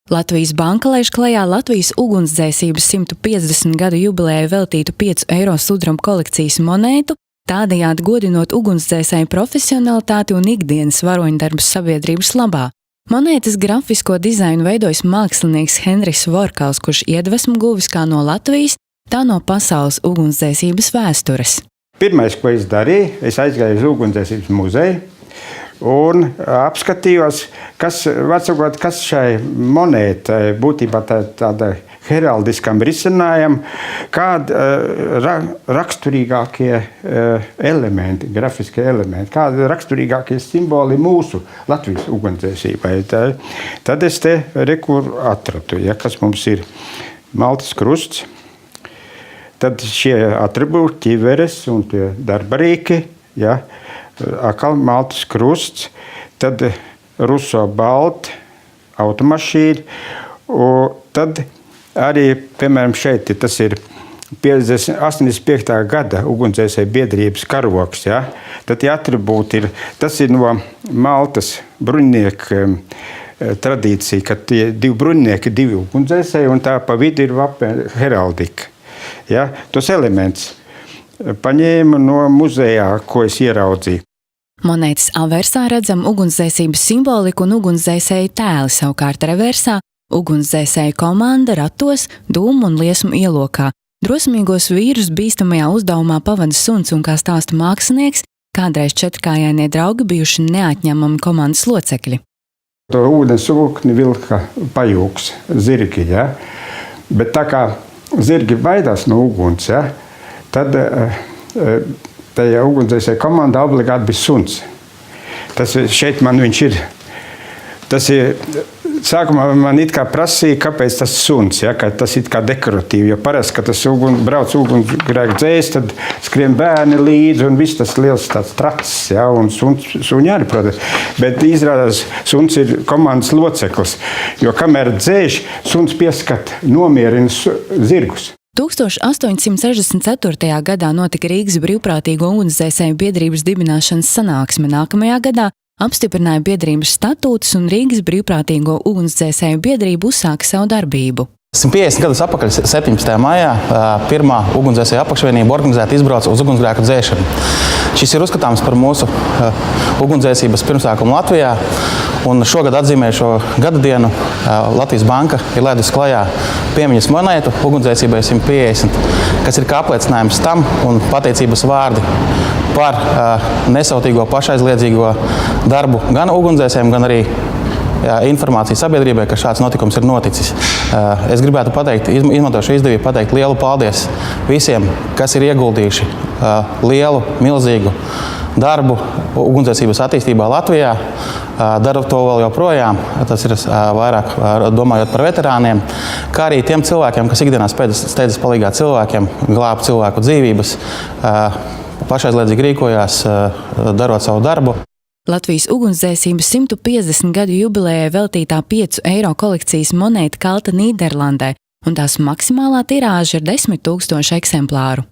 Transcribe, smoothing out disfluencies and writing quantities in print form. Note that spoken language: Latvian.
Latvijas Banka laiž klajā Latvijas ugunsdzēsības 150 gadu jubilēju veltītu 5 eiro sudraba kolekcijas monētu, tādējādi godinot ugunsdzēsēju profesionalitāti un ikdienas varoņdarbus sabiedrības labā. Monētas grafisko dizainu veidojis mākslinieks Henrijs Vorkals, kurš iedvesmu guvis kā no Latvijas, tā no pasaules ugunsdzēsības vēstures. Pirmais, ko es darīju, es aizgāju uz ugunsdzēsības muzeju un apskatījos, kas šai monētai būtībā tāda heraldiskam risinājumam, kādi raksturīgākie elementi, grafiskie elementi, kādi raksturīgākie simboli mūsu Latvijas ugunsdzēsībai. Tad es te atradu, kas mums ir maltas krusts, tad šie atribūti, ķiveres un tie darbarīki, atkal maltas krusts, tad ruso balti, automašīna, un tad arī, piemēram, šeit tas ir 85. gada ugunsdzēsēju biedrības karogs, tad tie atribūti ir, tas ir no Maltas bruņinieku tradīcija, ka tie divi bruņinieki, divi ugunsdzēsēji, un tā pa vidu ir heraldika. Tos elements paņēmu no muzejā, ko es ieraudzīju. Monētas aversā redzam ugunsdzēsības simboliku un ugunsdzēsēju tēli, savukārt reversā ugunsdzēsēju komanda ratos, dūmu un liesmu ielokā. Drosmīgos vīrus bīstamajā uzdevumā pavada suns un, kā stāsta mākslinieks, kādreiz četrkājainie draugi bijuši neatņemami komandas locekļi. To ūdens ūkni vilka pajūgs, zirgi, bet tā kā zirgi baidās no uguns, tad tajā ugunsdzēsēju komandā obligāti bija suns. Tas šeit man viņš ir. Tas ir, sākumā man it kā prasīja, kāpēc tas suns, ka tas it kā dekoratīvi, jo parasti, ka tas brauc ugunsgrēku dzēs, tad skrien bērni līdzi un viss tas liels tāds tracis, un suņi arī, protams. Bet izrādās, suns ir komandas loceklis, jo kamēr dzēš, suns pieskat nomierina zirgus. 1864. gadā notika Rīgas brīvprātīgo ugunsdzēsēju biedrības dibināšanas sanāksme. Nākamajā gadā apstiprināja biedrības statūtus un Rīgas brīvprātīgo ugunsdzēsēju biedrību uzsāka savu darbību. 150 gadus atpakaļ, 17. maijā, pirmā ugunsdzēsēju apakšvienība organizēta izbrauca uz ugunsgrēku dzēšanu. Šis ir uzskatāms par mūsu ugunsdzēsības pirmsākumu Latvijā, un šogad atzīmē šo gada dienu Latvijas Banka ir laidusi klajā piemiņas monētu ugunsdzēsībai 150, kas ir kā apliecinājums tam un pateicības vārdi par nesautīgo pašaizliedzīgo darbu gan ugunsdzēsējiem, gan arī informācija sabiedrībai, ka šāds notikums ir noticis. Es gribētu izmantot šo izdevību pateikt lielu paldies visiem, kas ir ieguldījuši lielu, milzīgu darbu ugunsdzēsības attīstībā Latvijā. Daru to vēl joprojām, tas ir vairāk domājot par veterāniem, kā arī tiem cilvēkiem, kas ikdienā steidzas palīgā cilvēkiem, glāb cilvēku dzīvības, pašaizliedzīgi rīkojās, darot savu darbu. Latvijas ugunsdzēsības 150 gadu jubilējai veltītā 5 eiro kolekcijas monēta kalta Nīderlandē, un tās maksimālā tirāža ir 10 000 eksemplāru.